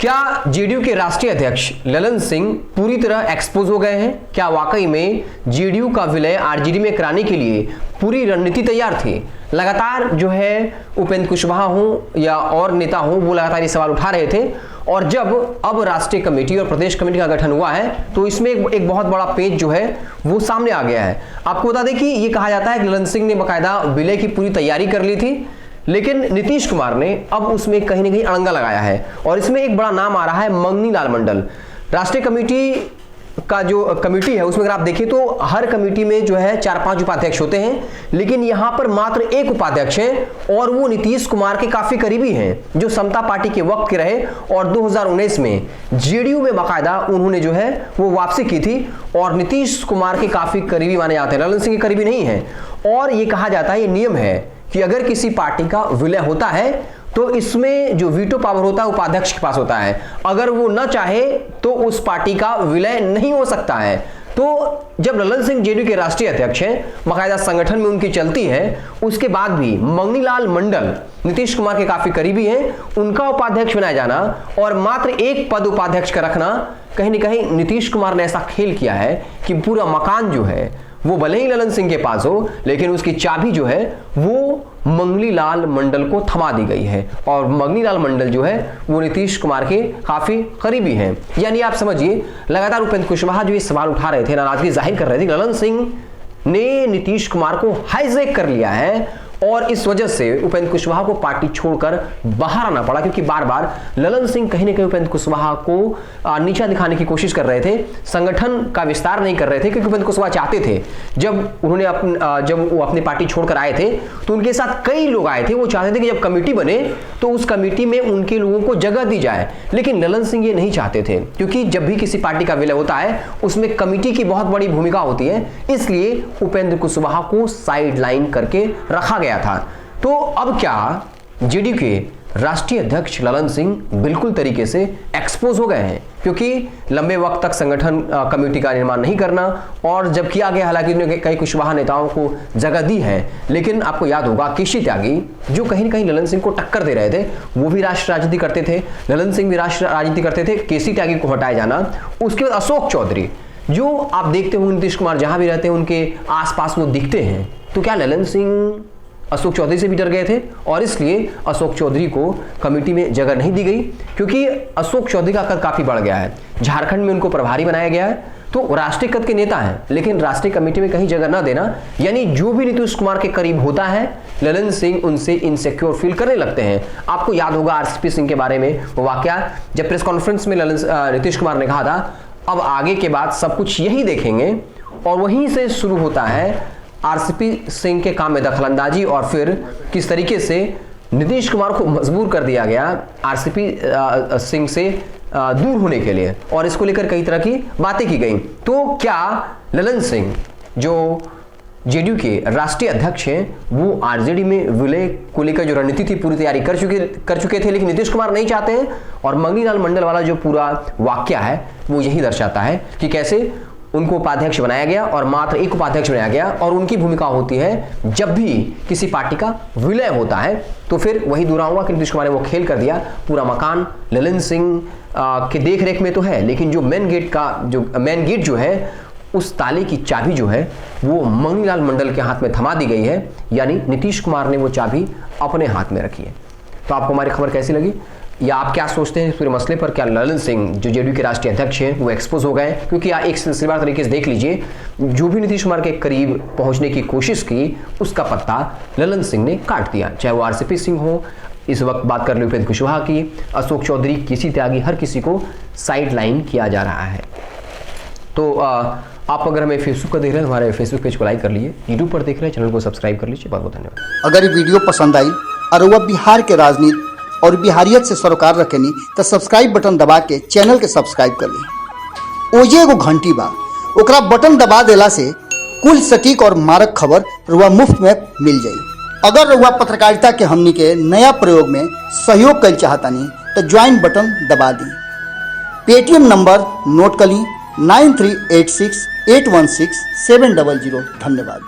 क्या जेडीयू के राष्ट्रीय अध्यक्ष ललन सिंह पूरी तरह एक्सपोज हो गए हैं? क्या वाकई में जेडीयू का विलय आरजेडी में कराने के लिए पूरी रणनीति तैयार थी? लगातार जो है उपेंद्र कुशवाहा हो या और नेता हो, वो लगातार ये सवाल उठा रहे थे। और जब अब राष्ट्रीय कमेटी और प्रदेश कमेटी का गठन हुआ है तो इसमें एक बहुत बड़ा पेज जो है वो सामने आ गया है। आपको बता दें कि ये कहा जाता है कि ललन सिंह ने बाकायदा विलय की पूरी तैयारी कर ली थी, लेकिन नीतीश कुमार ने अब उसमें कहीं ना कहीं अड़ंगा लगाया है। और इसमें एक बड़ा नाम आ रहा है मंगनी लाल मंडल। राष्ट्रीय कमेटी का जो कमेटी है उसमें अगर आप देखिए तो हर कमेटी में जो है 4-5 उपाध्यक्ष होते हैं, लेकिन यहां पर मात्र एक उपाध्यक्ष है और वो नीतीश कुमार के काफी करीबी हैं, जो समता पार्टी के वक्त के रहे और 2019 में जेडीयू में बाकायदा उन्होंने जो है वो वापसी की थी और नीतीश कुमार के काफी करीबी माने जाते हैं, ललन सिंह के करीबी नहीं है। और ये कहा जाता है, ये नियम है कि अगर किसी पार्टी का विलय होता है तो इसमें जो वीटो पावर होता है उपाध्यक्ष के पास होता है। अगर वो न चाहे तो उस पार्टी का विलय नहीं हो सकता है। तो जब ललन सिंह जेडीयू के राष्ट्रीय अध्यक्ष हैं, बाकायदा संगठन में उनकी चलती है, उसके बाद भी मंगनी लाल मंडल नीतीश कुमार के काफी करीबी हैं, उनका उपाध्यक्ष बनाया जाना और मात्र एक पद उपाध्यक्ष का रखना, कहीं ना कहीं नीतीश कुमार ने ऐसा खेल किया है कि पूरा मकान जो है वो भले ही ललन सिंह के पास हो, लेकिन उसकी चाबी जो है वो मंगनी लाल मंडल को थमा दी गई है। और मंगनी लाल मंडल जो है वो नीतीश कुमार के काफी करीबी हैं। यानी आप समझिए, लगातार उपेंद्र कुशवाहा जो ये सवाल उठा रहे थे, नाराजगी जाहिर कर रहे थे, ललन सिंह ने नीतीश कुमार को हाईजैक कर लिया है और इस वजह से उपेंद्र कुशवाहा को पार्टी छोड़कर बाहर आना पड़ा, क्योंकि बार बार ललन सिंह कहीं ना कहीं उपेंद्र कुशवाहा को नीचा दिखाने की कोशिश कर रहे थे, संगठन का विस्तार नहीं कर रहे थे। क्योंकि उपेंद्र कुशवाहा चाहते थे, जब वो अपनी पार्टी छोड़कर आए थे तो उनके साथ कई लोग आए थे, वो चाहते थे कि जब कमेटी बने तो उस कमेटी में उनके लोगों को जगह दी जाए। लेकिन ललन सिंह ये नहीं चाहते थे, क्योंकि जब भी किसी पार्टी का विलय होता है उसमें कमेटी की बहुत बड़ी भूमिका होती है, इसलिए उपेंद्र कुशवाहा को साइड लाइन करके रखा गया था। तो अब क्या जेडीयू के राष्ट्रीय अध्यक्ष ललन सिंह बिल्कुल तरीके से एक्सपोज हो गए हैं, क्योंकि लंबे वक्त तक संगठन कमेटी का निर्माण नहीं करना, और जब किया गया हालांकि उन्होंने कई कुशवाहा नेताओं को जगह दी है, लेकिन आपको याद होगा केसी त्यागी जो कहीं ना कहीं ललन सिंह को टक्कर दे रहे थे, वो भी राष्ट्रीय राजनीति करते थे, ललन सिंह भी राष्ट्रीय राजनीति करते थे। केसी त्यागी को हटाया जाना, उसके बाद अशोक चौधरी जो आप देखते हो नीतीश कुमार जहां भी रहते हैं उनके आसपास वो दिखते हैं, तो क्या ललन सिंह अशोक चौधरी से भी डर गए थे और इसलिए अशोक चौधरी को कमेटी में जगह नहीं दी गई, क्योंकि अशोक चौधरी का कद काफी बढ़ गया है। झारखंड में उनको प्रभारी बनाया गया है, तो राष्ट्रीय कद के नेता हैं, लेकिन राष्ट्रीय कमेटी में कहीं जगह ना देना, यानी जो भी नीतीश कुमार के करीब होता है ललन सिंह उनसे इनसिक्योर फील करने लगते हैं। आपको याद होगा आरसीपी सिंह के बारे में वो वाकया, जब प्रेस कॉन्फ्रेंस में नीतीश कुमार ने कहा था अब आगे के बाद सब कुछ यही देखेंगे, और वहीं से शुरू होता है आरसीपी सिंह के काम में दखलंदाजी और फिर किस तरीके से नीतीश कुमार को मजबूर कर दिया गया आरसीपी सिंह से दूर होने के लिए, और इसको लेकर कई तरह की बातें की गई। तो क्या ललन सिंह जो जेडीयू के राष्ट्रीय अध्यक्ष हैं वो आरजेडी में विलय को लेकर जो रणनीति थी पूरी तैयारी कर चुके थे, लेकिन नीतीश कुमार नहीं चाहते हैं। और मंगनी लाल मंडल वाला जो पूरा वाक्या है वो यही दर्शाता है कि कैसे उनको उपाध्यक्ष बनाया गया और मात्र एक उपाध्यक्ष बनाया गया, और उनकी भूमिका होती है जब भी किसी पार्टी का विलय होता है तो फिर वही दोहराऊंगा कि नीतीश कुमार ने वो खेल कर दिया। पूरा मकान ललन सिंह के देख रेख में तो है, लेकिन जो मेन गेट जो है उस ताले की चाबी जो है वो मंगनी लाल मंडल के हाथ में थमा दी गई है, यानी नीतीश कुमार ने वो चाबी अपने हाथ में रखी है। तो आपको हमारी खबर कैसी लगी, या आप क्या सोचते हैं इस पूरे मसले पर? क्या ललन सिंह जो जेडीयू के राष्ट्रीय अध्यक्ष हैं वो एक्सपोज हो गए? क्योंकि एक सिलसिलेवार तरीके से देख लीजिए, जो भी नीतीश कुमार के करीब पहुंचने की कोशिश की उसका पत्ता ललन सिंह ने काट दिया, चाहे वो आरसीपी सिंह हो, इस वक्त बात कर ले उपेंद्र कुशवाहा की, अशोक चौधरी, केसी त्यागी, हर किसी को साइड लाइन किया जा रहा है। तो आप अगर हमें फेसबुक पर देख रहे हैं, हमारे फेसबुक पेज को लाइक कर लीजिए, यूट्यूब पर देख रहे हैं चैनल को सब्सक्राइब कर लीजिए। बहुत बहुत धन्यवाद। अगर ये वीडियो पसंद आई और वह बिहार के राजनीति और बिहारियत से सरोकार रखेनी तो सब्सक्राइब बटन दबा के चैनल के सब्सक्राइब कर ली। ओजे एगो घंटी बा, ओकरा बटन दबा देला से कुल सटीक और मारक खबर रुआ मुफ्त में मिल जाई। अगर रुआ पत्रकारिता के हमनी के नया प्रयोग में सहयोग कर चाहतानी तो ज्वाइन बटन दबा दी। पेटीएम नंबर नोट कर ली 9386816700। धन्यवाद।